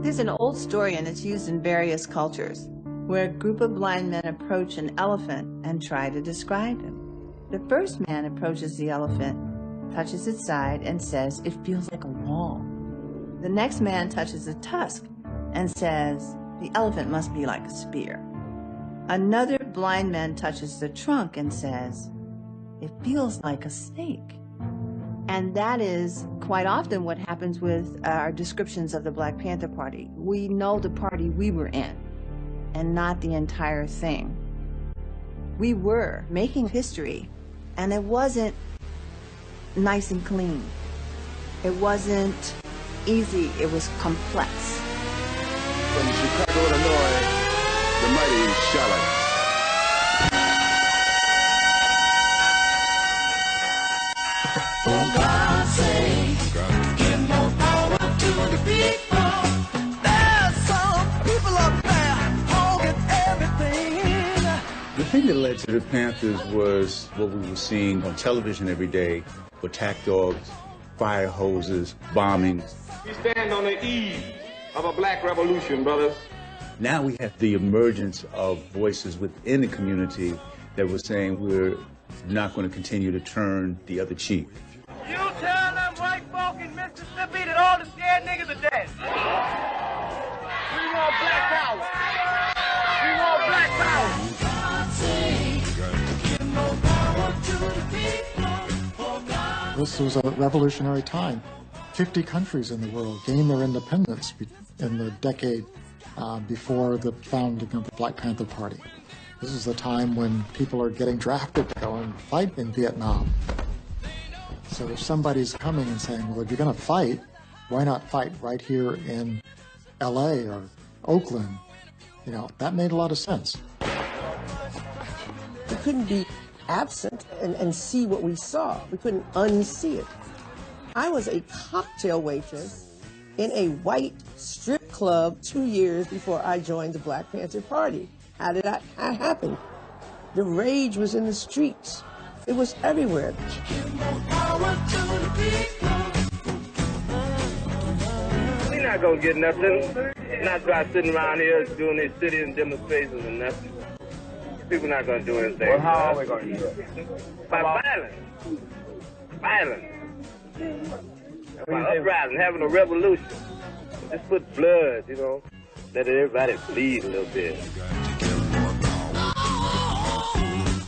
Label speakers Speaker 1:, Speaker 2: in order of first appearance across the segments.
Speaker 1: There's an old story, and it's used in various cultures, where a group of blind men approach an elephant and try to describe him. The first man approaches the elephant, touches its side, and says, "It feels like a wall." The next man touches the tusk and says, "The elephant must be like a spear." Another blind man touches the trunk and says, "It feels like a snake." And that is quite often what happens with our descriptions of the Black Panther Party. We know the party we were in, and not the entire thing. We were making history, and it wasn't nice and clean. It wasn't easy, it was complex.
Speaker 2: From Chicago, Illinois, the mighty Charlotte.
Speaker 3: For God's sake, give more power to the people. There's some people up there holding everything.
Speaker 4: The thing that led to the Panthers was what we were seeing on television every day: attack dogs, fire hoses, bombing.
Speaker 2: We stand on the eve of a black revolution, brothers.
Speaker 4: Now we have the emergence of voices within the community that were saying we're not going to continue to turn the other cheek.
Speaker 5: You tell them white folk in Mississippi that all the scared niggas are dead. We want black power. We want black power.
Speaker 6: This was a revolutionary time. 50 countries in the world gained their independence in the decade before the founding of the Black Panther Party. This is the time when people are getting drafted to go and fight in Vietnam. So if somebody's coming and saying, well, if you're going to fight, why not fight right here in LA or Oakland? You know, that made a lot of sense.
Speaker 7: We couldn't be absent and see what we saw. We couldn't unsee it. I was a cocktail waitress in a white strip club 2 years before I joined the Black Panther Party. How did that happen? The rage was in the streets. It was everywhere.
Speaker 5: We're not gonna get nothing. Not by sitting around here doing these city demonstrations and nothing. People not gonna do anything.
Speaker 2: Well, how are we going to do it?
Speaker 5: By violence. Violence. By uprising, having a revolution. Just put blood, you know, let everybody bleed a little bit.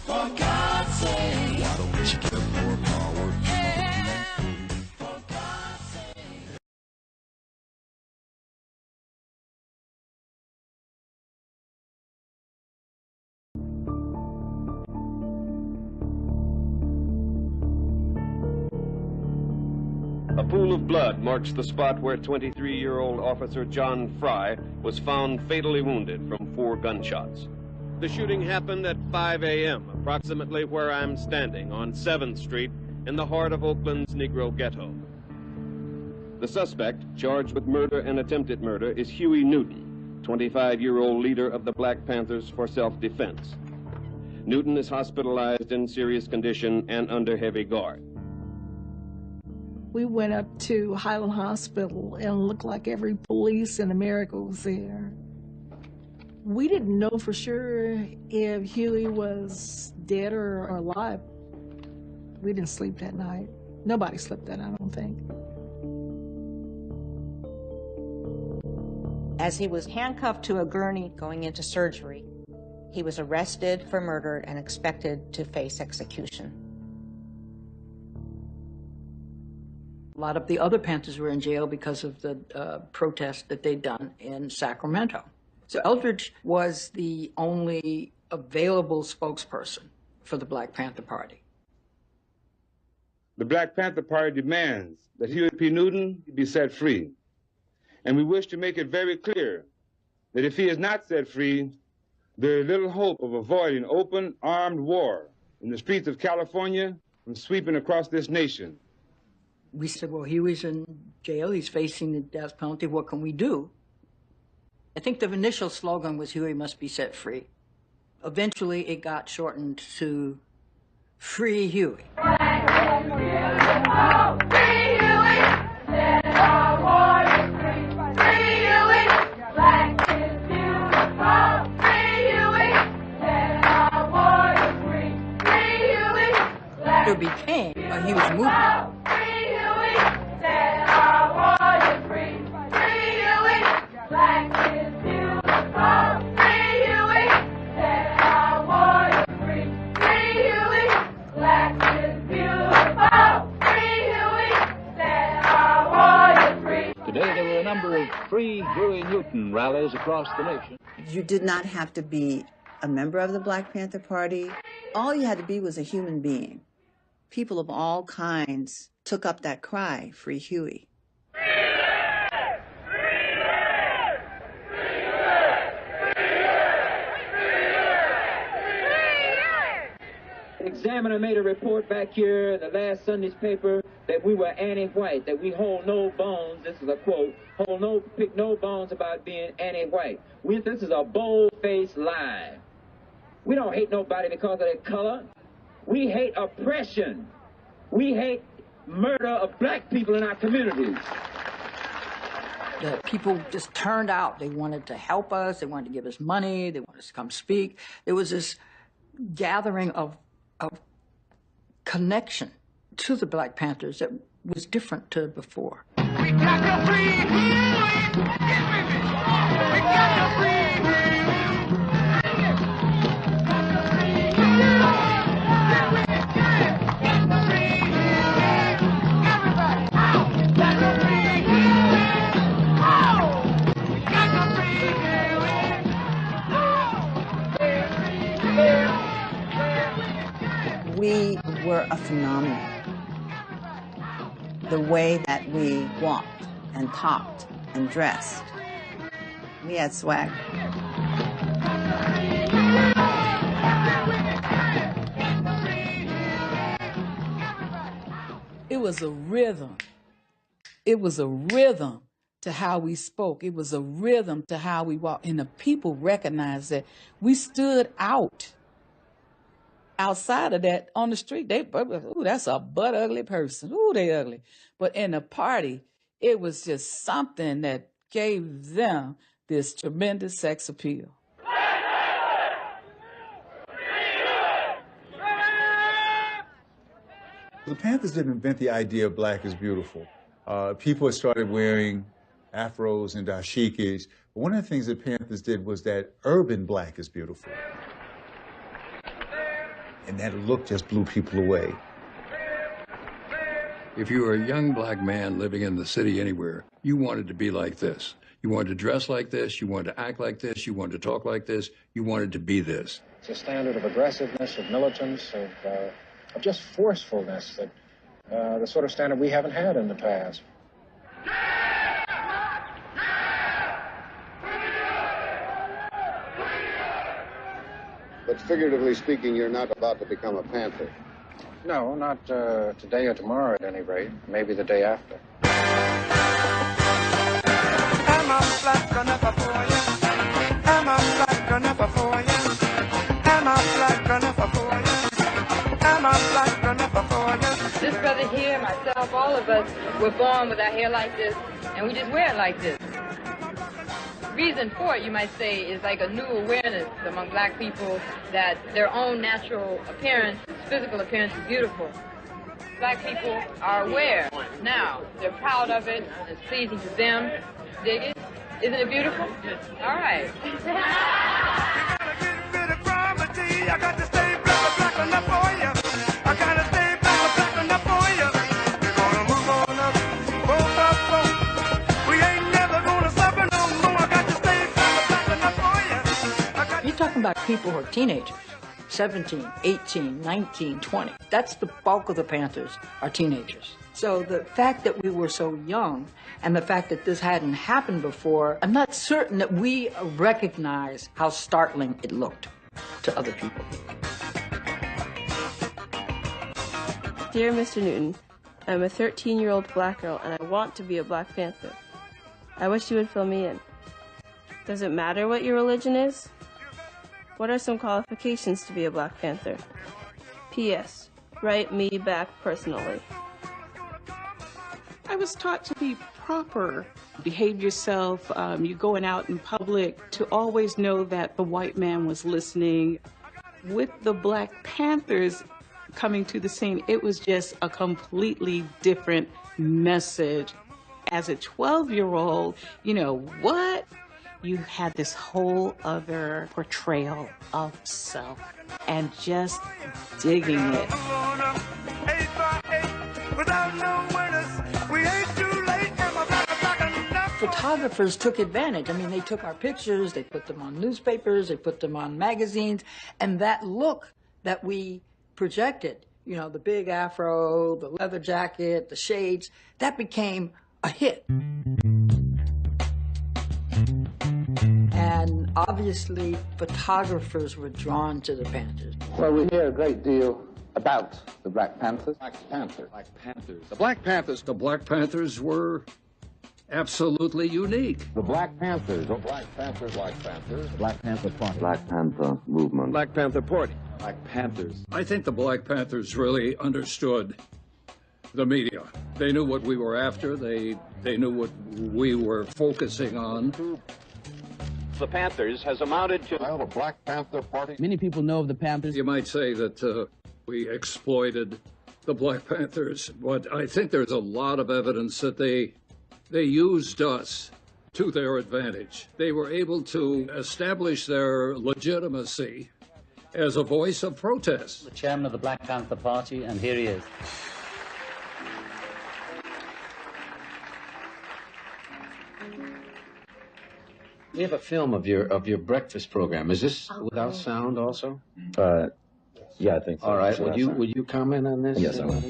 Speaker 3: For God's sake, why don't you give more power? For God's sake.
Speaker 8: A pool of blood marks the spot where 23-year-old Officer John Fry was found fatally wounded from 4 gunshots. The shooting happened at 5 a.m., approximately where I'm standing on 7th Street in the heart of Oakland's Negro ghetto. The suspect, charged with murder and attempted murder, is Huey Newton, 25-year-old leader of the Black Panthers for self-defense. Newton is hospitalized in serious condition and under heavy guard.
Speaker 9: We went up to Highland Hospital and it looked like every police in America was there. We didn't know for sure if Huey was dead or alive. We didn't sleep that night. Nobody slept that night, I don't think.
Speaker 10: As he was handcuffed to a gurney going into surgery, he was arrested for murder and expected to face execution.
Speaker 11: A lot of the other Panthers were in jail because of the protest that they'd done in Sacramento. So Eldridge was the only available spokesperson for the Black Panther Party.
Speaker 2: The Black Panther Party demands that Huey P. Newton be set free. And we wish to make it very clear that if he is not set free, there is little hope of avoiding open armed war in the streets of California from sweeping across this nation.
Speaker 11: We said, well, Huey's in jail, he's facing the death penalty, what can we do? I think the initial slogan was Huey must be set free. Eventually it got shortened to Free Huey.
Speaker 3: Free Huey! Let our warriors free! Free Huey!
Speaker 12: a number of free Huey Newton rallies across the nation.
Speaker 1: You did not have to be a member of the Black Panther Party. All you had to be was a human being. People of all kinds took up that cry, Free Huey.
Speaker 13: Examiner made a report back here, the last Sunday's paper, that we were anti-white, that we hold no bones, this is a quote, pick no bones about being anti-white. This is a bold-faced lie. We don't hate nobody because of their color. We hate oppression. We hate murder of black people in our communities.
Speaker 11: The people just turned out. They wanted to help us. They wanted to give us money. They wanted us to come speak. There was this gathering of connection to the Black Panthers that was different to before.
Speaker 3: We got to free Huey! We got to free
Speaker 1: We were a phenomenon. The way that we walked and talked and dressed. We had swag.
Speaker 14: It was a rhythm. It was a rhythm to how we spoke. It was a rhythm to how we walked. And the people recognized that we stood out. Outside of that, on the street, ooh, that's a butt ugly person. Ooh, they ugly. But in the party, it was just something that gave them this tremendous sex appeal.
Speaker 4: The Panthers didn't invent the idea of black is beautiful. People had started wearing afros and dashikis. But one of the things the Panthers did was that urban black is beautiful. And that look just blew people away.
Speaker 15: If you were a young black man living in the city anywhere, you wanted to be like this. You wanted to dress like this. You wanted to act like this. You wanted to talk like this. You wanted to be this.
Speaker 16: It's a standard of aggressiveness, of militance, of just forcefulness, that the sort of standard we haven't had in the past.
Speaker 17: But figuratively speaking, you're not about to become a Panther.
Speaker 16: No, not today or tomorrow at any rate. Maybe the day after.
Speaker 3: I'm a black enough for you. I'm a black enough for you. I'm a black enough for you. I'm a black enough for you.
Speaker 18: This brother here, myself, all of us were born with our hair like this, and we just wear it like this. Reason for it, you might say, is like a new awareness among black people that their own natural appearance, physical appearance, is beautiful. Black people are aware now. They're proud of it. It's pleasing to them. Dig it? Isn't it beautiful? All right.
Speaker 3: I got to stay black enough for you. I gotta stay black enough for you. We're gonna move on up, we ain't never gonna suffer no more. I got to stay black enough for you.
Speaker 11: You're talking about people who are teenagers, 17, 18, 19, 20. That's the bulk of the Panthers are teenagers. So the fact that we were so young and the fact that this hadn't happened before, I'm not certain that we recognize how startling it looked to other people.
Speaker 19: Dear Mr. Newton, I'm a 13-year-old black girl and I want to be a Black Panther. I wish you would fill me in. Does it matter what your religion is? What are some qualifications to be a Black Panther? P.S. Write me back personally.
Speaker 20: I was taught to be proper. Behave yourself. You're going out in public, to always know that the white man was listening. With the Black Panthers coming to the scene, it was just a completely different message. As a 12-year-old, you know what? You had this whole other portrayal of self and just digging it.
Speaker 3: Without no winners, we ain't too late. I'm a black enough
Speaker 11: photographers took advantage. I mean, they took our pictures, they put them on newspapers, they put them on magazines, and that look that we projected, you know, the big afro, the leather jacket, the shades, that became a hit. And obviously, photographers were drawn to the Panthers.
Speaker 12: Well, we hear a great deal about the Black Panthers.
Speaker 15: Black Panthers. The Black Panthers. The Black Panthers were absolutely unique.
Speaker 12: The Black Panthers.
Speaker 15: The Black Panthers. Black Panthers.
Speaker 12: Black Panther Party. Black Panther Movement.
Speaker 8: Black Panther Party.
Speaker 12: Black Panthers.
Speaker 15: I think the Black Panthers really understood the media. They knew what we were after. They knew what we were focusing on.
Speaker 8: The Panthers has amounted to
Speaker 12: the Black Panther Party.
Speaker 21: Many people know of the Panthers.
Speaker 15: You might say that we exploited the Black Panthers, but I think there's a lot of evidence that they used us to their advantage. They were able to establish their legitimacy as a voice of protest.
Speaker 21: The chairman of the Black Panther Party, and here he is.
Speaker 12: We have a film of your breakfast program. Is this without sound also?
Speaker 22: Yeah, I think so.
Speaker 12: All right.
Speaker 22: Sure,
Speaker 12: Would you comment on this?
Speaker 22: Yes, I will.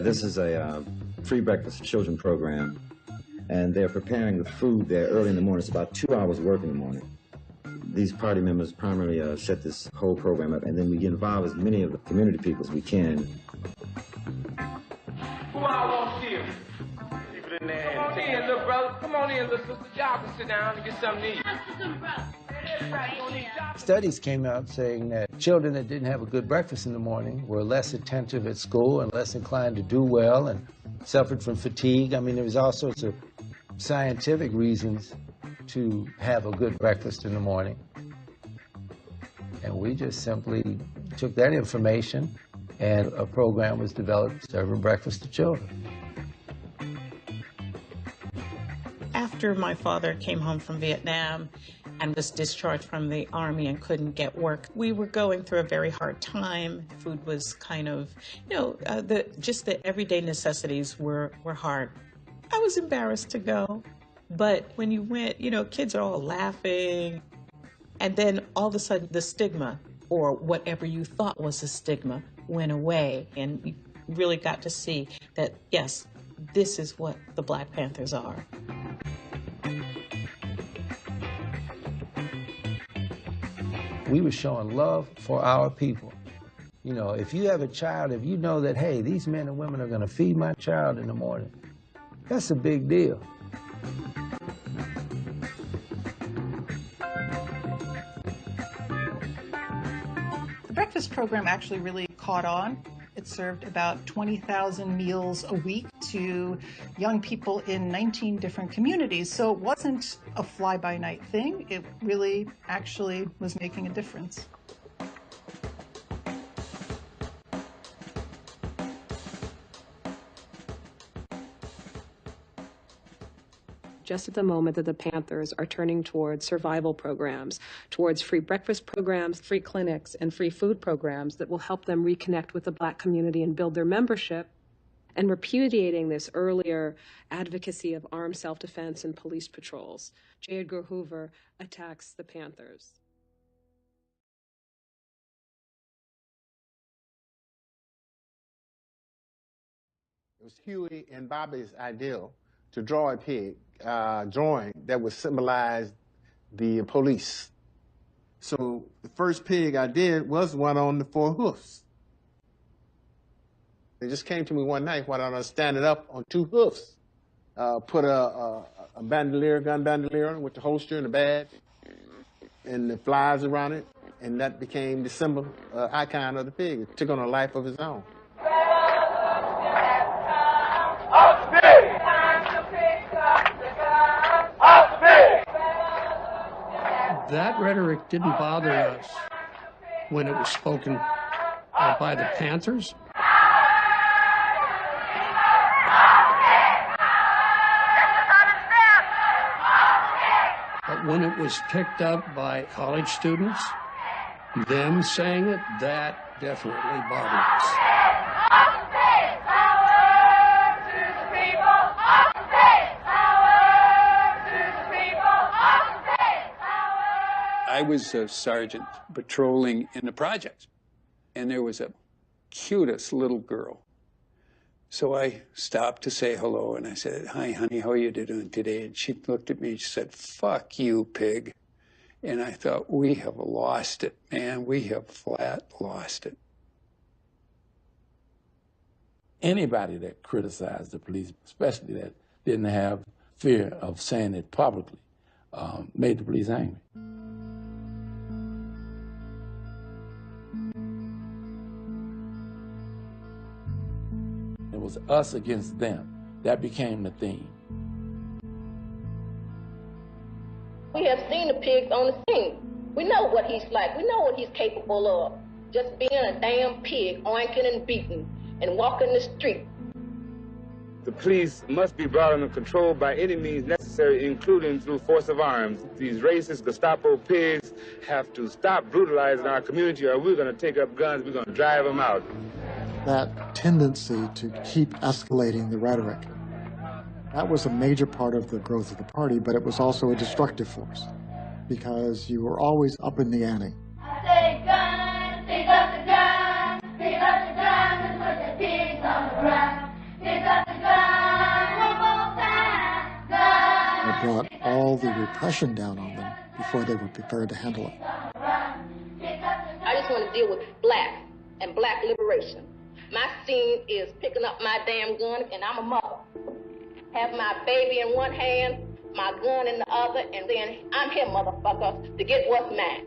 Speaker 22: This is a free breakfast for children program, and they're preparing the food there early in the morning. It's about 2 hours work in the morning. These party members primarily set this whole program up, and then we involve as many of the community people as we can.
Speaker 3: Who I want here? Keep it in there. Come on in, little brother. Come on in, little sister. Y'all can sit down and get something to eat.
Speaker 23: Studies came out saying that children that didn't have a good breakfast in the morning were less attentive at school and less inclined to do well and suffered from fatigue. I mean, there was all sorts of scientific reasons to have a good breakfast in the morning. And we just simply took that information, and a program was developed serving breakfast to children.
Speaker 24: After my father came home from Vietnam and was discharged from the Army and couldn't get work, we were going through a very hard time. Food was kind of, just the everyday necessities were hard. I was embarrassed to go, but when you went, kids are all laughing, and then all of a sudden the stigma, or whatever you thought was a stigma, went away, and you really got to see that, yes, this is what the Black Panthers are.
Speaker 23: We were showing love for our people. If you have a child, if you know that, hey, these men and women are going to feed my child in the morning, that's a big deal.
Speaker 25: The breakfast program actually really caught on. It served about 20,000 meals a week to young people in 19 different communities. So it wasn't a fly-by-night thing. It really actually was making a difference.
Speaker 26: Just at the moment that the Panthers are turning towards survival programs, towards free breakfast programs, free clinics, and free food programs that will help them reconnect with the Black community and build their membership, and repudiating this earlier advocacy of armed self-defense and police patrols, J. Edgar Hoover attacks the Panthers.
Speaker 27: It was Huey and Bobby's ideal to draw a pig, drawing that would symbolize the police. So the first pig I did was one on the 4 hoofs. It just came to me one night while I was standing up on 2 hoofs. Put a bandolier, gun bandolier with the holster and the badge and the flies around it, and that became the symbol, icon of the pig. It took on a life of its own.
Speaker 28: That rhetoric didn't bother us when it was spoken by the Panthers. But when it was picked up by college students
Speaker 15: Them saying it, that definitely bothered us. I was a sergeant patrolling in the projects, and there was a cutest little girl. So I stopped to say hello, and I said, "Hi, honey, how are you doing today?" And she looked at me and she said, "Fuck you, pig." And I thought, we have lost it, man. We have flat lost it.
Speaker 1: Anybody that criticized the police, especially that didn't have fear of saying it publicly, made the police angry. It was us against them. That became the theme.
Speaker 2: We have seen the pigs on the scene. We know what he's like. We know what he's capable of. Just being a damn pig, oinking and beating and walking the street.
Speaker 5: The police must be brought under control by any means necessary, including through force of arms. These racist Gestapo pigs have to stop brutalizing our community, or we're going to take up guns, we're going to drive them out.
Speaker 6: That tendency to keep escalating the rhetoric, that was a major part of the growth of the party, but it was also a destructive force because you were always up in the ante.
Speaker 3: Say guns, pick up the guns, pick up the guns and put the pigs on the ground. Pick up the guns, one more time, guns.
Speaker 6: It brought all the repression down on them before they were prepared to handle it.
Speaker 2: I just want to deal with black and black liberation. My scene is picking up my damn gun, and I'm a mother. Have my baby in one hand, my gun in the other, and then I'm here, motherfucker, to get what's mine.